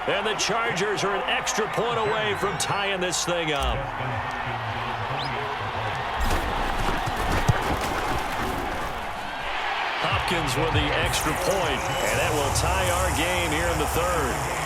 And the Chargers are an extra point away from tying this thing up. Hopkins with the extra point, and that will tie our game here in the third.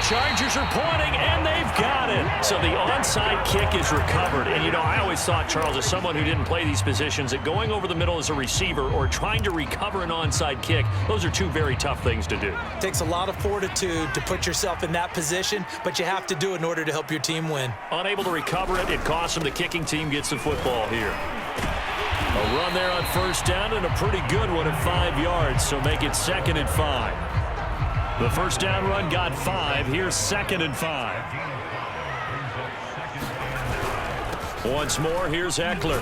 Chargers are pointing, and they've got it. So the onside kick is recovered. And, you know, I always thought, Charles, as someone who didn't play these positions, that going over the middle as a receiver or trying to recover an onside kick, those are two very tough things to do. It takes a lot of fortitude to put yourself in that position, but you have to do it in order to help your team win. Unable to recover it, it costs them. The kicking team gets the football here. A run there on first down, and a pretty good one at 5 yards, so make it 2nd and 5. The first down run got 5. Here's 2nd and 5. Once more, here's Ekeler.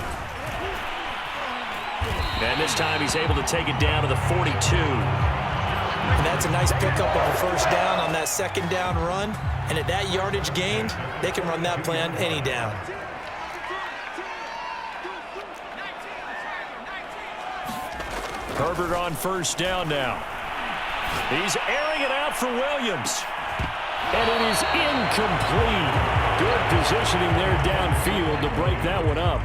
And this time he's able to take it down to the 42. And that's a nice pickup of a first down on that 2nd down run. And at that yardage gained, they can run that play on any down. Herbert on first down now. He's airing it out for Williams. And it is incomplete. Good positioning there downfield to break that one up.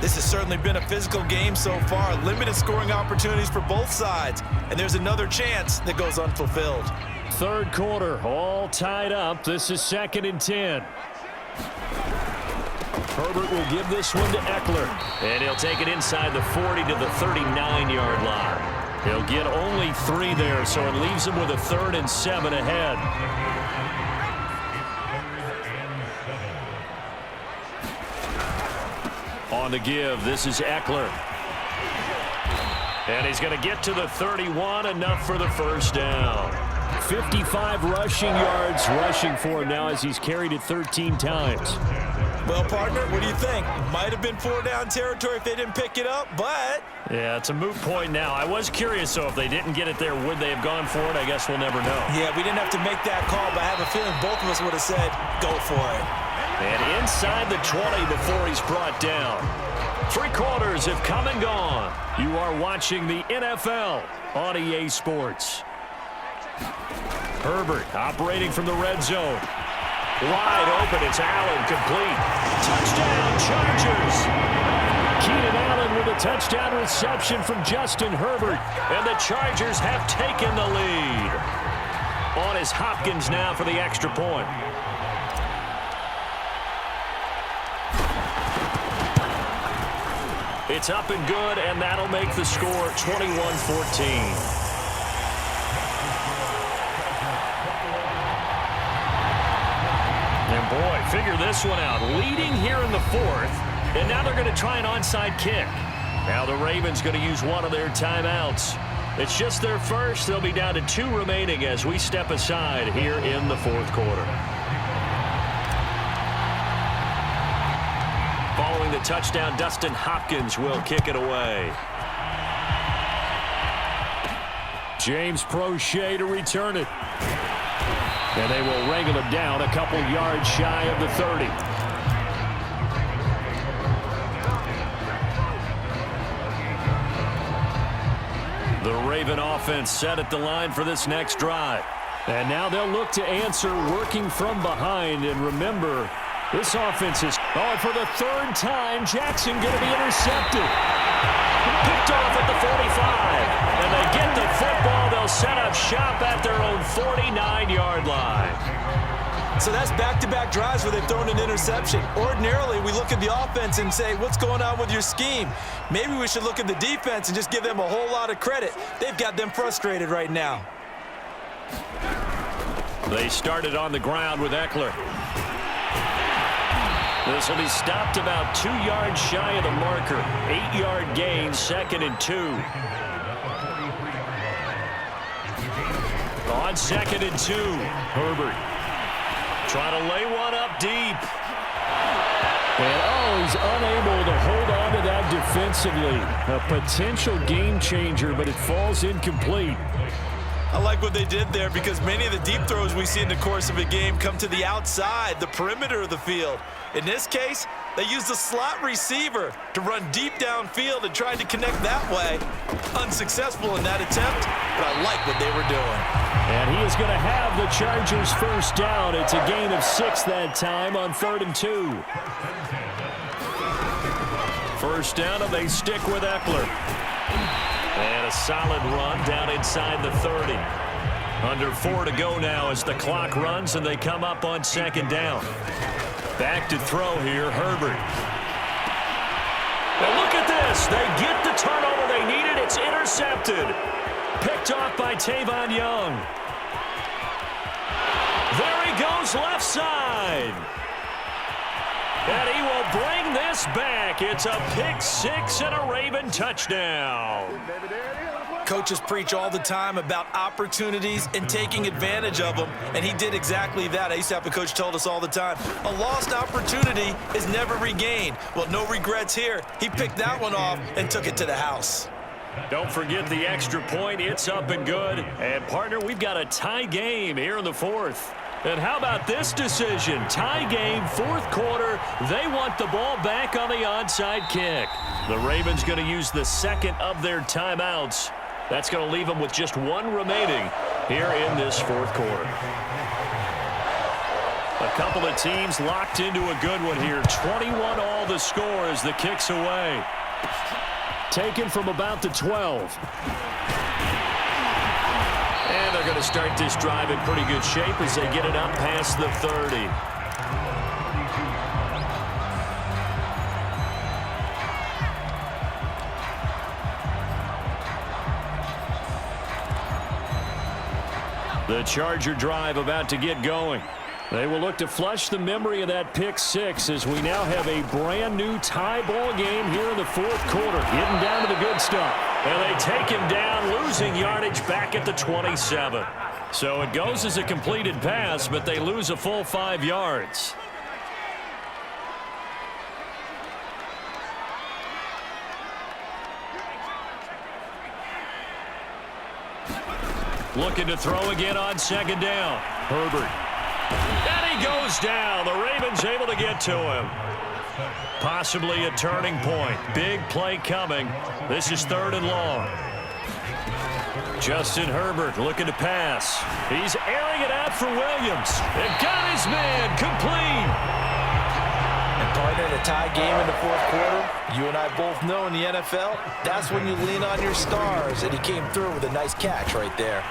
This has certainly been a physical game so far. Limited scoring opportunities for both sides. And there's another chance that goes unfulfilled. Third quarter, all tied up. This is 2nd and 10. Herbert will give this one to Ekeler. And he'll take it inside the 40 to the 39-yard line. He'll get only 3 there, so it leaves him with a 3rd and 7 ahead. On the give, this is Ekeler. And he's going to get to the 31, enough for the first down. 55 rushing yards rushing for him now as he's carried it 13 times. Well, partner, what do you think? Might have been 4-down territory if they didn't pick it up, but... Yeah, it's a moot point now. I was curious, though, if they didn't get it there, would they have gone for it? I guess we'll never know. Yeah, we didn't have to make that call, but I have a feeling both of us would have said, go for it. And inside the 20 before he's brought down. 3 quarters have come and gone. You are watching the NFL on EA Sports. Herbert operating from the red zone. Wide open, it's Allen, complete. Touchdown, Chargers! Keenan Allen with a touchdown reception from Justin Herbert, and the Chargers have taken the lead. On is Hopkins now for the extra point. It's up and good, and that'll make the score 21-14. And boy, figure this one out. Leading here in the 4th, and now they're going to try an onside kick. Now the Ravens going to use one of their timeouts. It's just their first. They'll be down to 2 remaining as we step aside here in the 4th quarter. Following the touchdown, Dustin Hopkins will kick it away. James Prochet to return it. And they will wrangle him down a couple yards shy of the 30. The Raven offense set at the line for this next drive. And now they'll look to answer working from behind. And remember, this offense is... Oh, and for the 3rd time, Jackson going to be intercepted. Picked off at the 45. And they get the football. They'll set up shop at their own 49-yard line. So that's back-to-back drives where they've thrown an interception. Ordinarily, we look at the offense and say, what's going on with your scheme? Maybe we should look at the defense and just give them a whole lot of credit. They've got them frustrated right now. They started on the ground with Ekeler. This will be stopped about 2 yards shy of the marker. 8-yard gain, 2nd and 2. On 2nd and 2, Herbert trying to lay one up deep. And, he's unable to hold on to that defensively. A potential game changer, but it falls incomplete. I like what they did there because many of the deep throws we see in the course of a game come to the outside, the perimeter of the field. In this case, they used a slot receiver to run deep downfield and tried to connect that way. Unsuccessful in that attempt, but I like what they were doing. And he is going to have the Chargers first down. It's a gain of 6 that time on 3rd and 2. First down, and they stick with Eckler. And a solid run down inside the 30. Under 4 to go now as the clock runs and they come up on 2nd down. Back to throw here, Herbert. Now look at this. They get the turnover they needed. It's intercepted. Picked off by Tavon Young. There he goes left side. And he will bring this back. It's a pick 6 and a Raven touchdown. Coaches preach all the time about opportunities and taking advantage of them, and he did exactly that. I used to have a coach told us all the time, a lost opportunity is never regained. Well, no regrets here. He picked that one off and took it to the house. Don't forget the extra point. It's up and good. And, partner, we've got a tie game here in the 4th. And how about this decision? Tie game, 4th quarter. They want the ball back on the onside kick. The Ravens going to use the 2nd of their timeouts. That's going to leave them with just 1 remaining here in this 4th quarter. A couple of teams locked into a good one here. 21 all the score as the kick's away. Taken from about the 12. And they're going to start this drive in pretty good shape as they get it up past the 30. The Charger drive about to get going. They will look to flush the memory of that pick 6 as we now have a brand new tie ball game here in the 4th quarter. Getting down to the good stuff. And they take him down, losing yardage back at the 27. So it goes as a completed pass, but they lose a full 5 yards. Looking to throw again on 2nd down. Herbert. And he goes down. The Ravens able to get to him. Possibly a turning point. Big play coming. This is 3rd and long. Justin Herbert looking to pass. He's airing it out for Williams. And got his man complete. And partner, in a tie game in the 4th quarter, you and I both know in the NFL, that's when you lean on your stars. And he came through with a nice catch right there.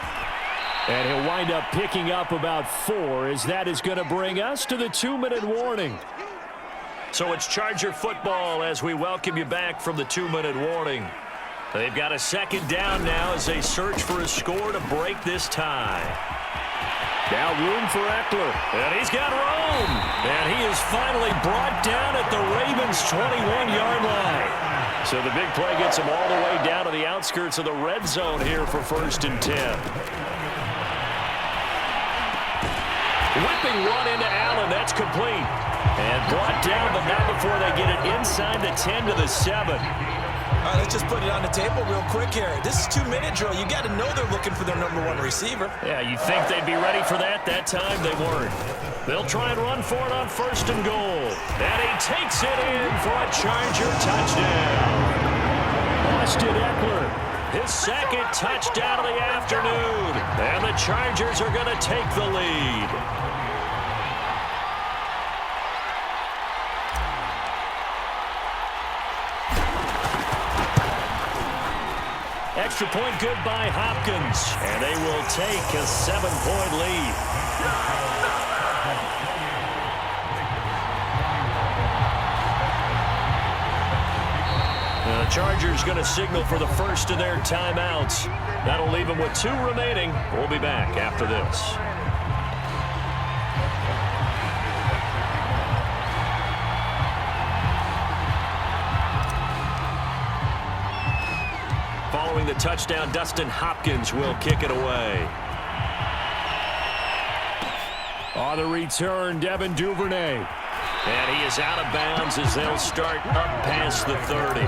And he'll wind up picking up about 4 as that is going to bring us to the 2-minute warning. So it's Charger football as we welcome you back from the 2-minute warning. They've got a 2nd down now as they search for a score to break this tie. Now room for Eckler. And he's got room. And he is finally brought down at the Ravens' 21-yard line. So the big play gets him all the way down to the outskirts of the red zone here for 1st and 10. Whipping run into Allen. That's complete. And brought down, but not before they get it inside the 10 to the 7. All right, let's just put it on the table real quick here. This is 2-minute drill. You got to know they're looking for their #1 receiver. Yeah, you think they'd be ready for that? That time they weren't. They'll try and run for it on 1st and goal. And he takes it in for a Charger touchdown. Austin Eckler, his 2nd touchdown of the afternoon. And the Chargers are going to take the lead. Extra point good by Hopkins. And they will take a 7-point lead. The Chargers going to signal for the first of their timeouts. That'll leave them with 2 remaining. We'll be back after this. Following the touchdown, Dustin Hopkins will kick it away. On the return, Devin Duvernay. And he is out of bounds as they'll start up past the 30.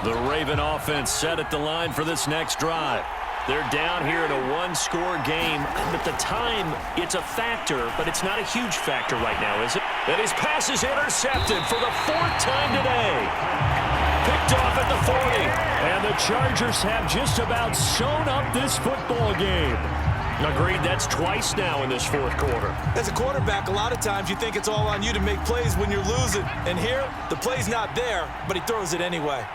The Raven offense set at the line for this next drive. They're down here in a one-score game. At the time, it's a factor, but it's not a huge factor right now, is it? And his pass is intercepted for the 4th time today. Picked off at the 40. And the Chargers have just about sewn up this football game. Agreed, that's twice now in this 4th quarter. As a quarterback, a lot of times you think it's all on you to make plays when you're losing. And here, the play's not there, but he throws it anyway.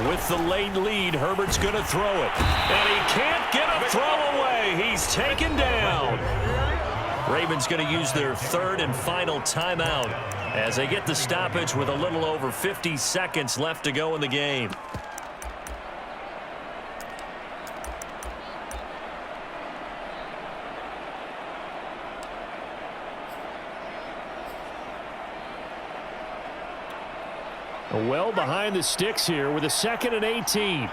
With the late lead, Herbert's going to throw it. And he can't get a throw away. He's taken down. Ravens going to use their 3rd and final timeout as they get the stoppage with a little over 50 seconds left to go in the game. Well behind the sticks here with a 2nd and 18.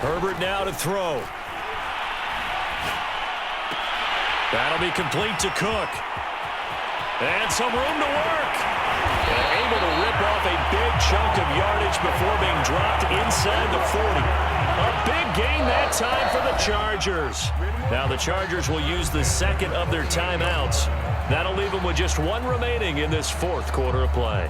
Herbert now to throw. That'll be complete to Cook. And some room to work. And able to rip off a big chunk of yardage before being dropped inside the 40. A big gain that time for the Chargers. Now the Chargers will use the 2nd of their timeouts. That'll leave them with just 1 remaining in this 4th quarter of play.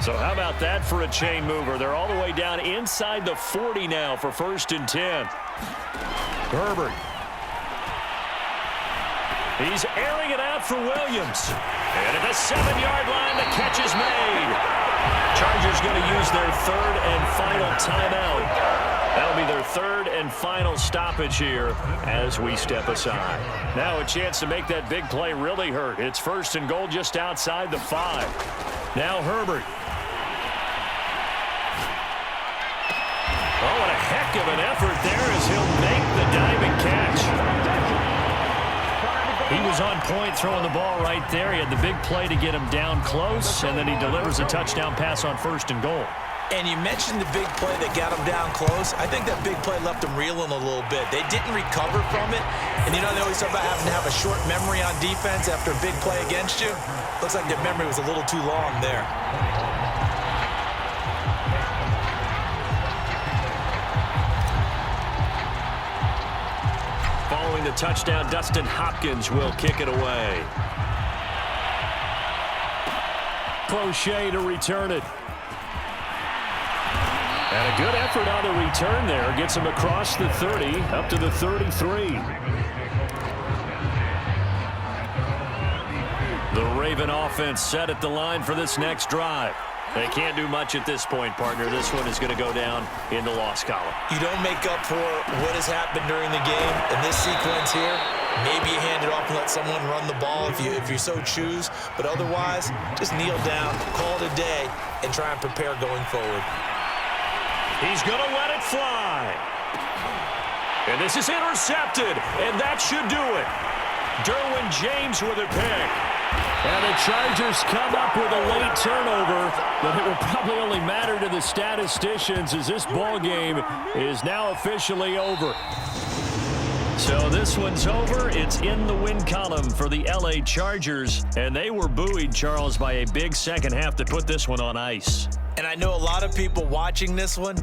So how about that for a chain mover? They're all the way down inside the 40 now for 1st and 10. Herbert. He's airing it out for Williams. And at the 7-yard line, the catch is made. Chargers going to use their 3rd and final timeout. That'll be their 3rd and final stoppage here as we step aside. Now a chance to make that big play really hurt. It's 1st and goal just outside the 5. Now Herbert. Oh, what a heck of an effort there as he'll make the diving catch. He was on point throwing the ball right there. He had the big play to get him down close, and then he delivers a touchdown pass on 1st and goal. And you mentioned the big play that got him down close. I think that big play left him reeling a little bit. They didn't recover from it. And you know, they always talk about having to have a short memory on defense after a big play against you. Looks like their memory was a little too long there. Following the touchdown, Dustin Hopkins will kick it away. Crochet to return it. And a good effort on the return there. Gets him across the 30, up to the 33. The Raven offense set at the line for this next drive. They can't do much at this point, partner. This one is going to go down in the loss column. You don't make up for what has happened during the game. In this sequence here, maybe you hand it off and let someone run the ball if you so choose. But otherwise, just kneel down, call it a day, and try and prepare going forward. He's going to let it fly. And this is intercepted, and that should do it. Derwin James with a pick. And the Chargers come up with a late turnover, but it will probably only matter to the statisticians as this ball game is now officially over. So this one's over. It's in the win column for the LA Chargers, and they were buoyed, Charles, by a big second half that put this one on ice. And I know a lot of people watching this one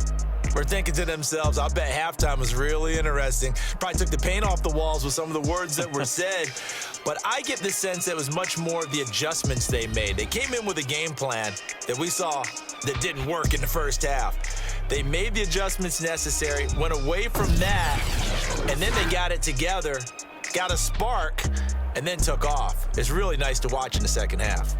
were thinking to themselves, I bet halftime was really interesting. Probably took the paint off the walls with some of the words that were said. But I get the sense that it was much more of the adjustments they made. They came in with a game plan that we saw that didn't work in the first half. They made the adjustments necessary, went away from that, and then they got it together, got a spark, and then took off. It's really nice to watch in the second half.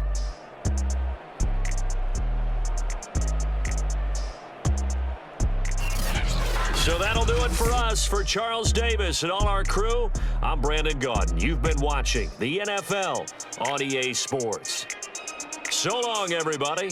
So that'll do it for us. For Charles Davis and all our crew, I'm Brandon Gaudin. You've been watching the NFL on EA Sports. So long, everybody.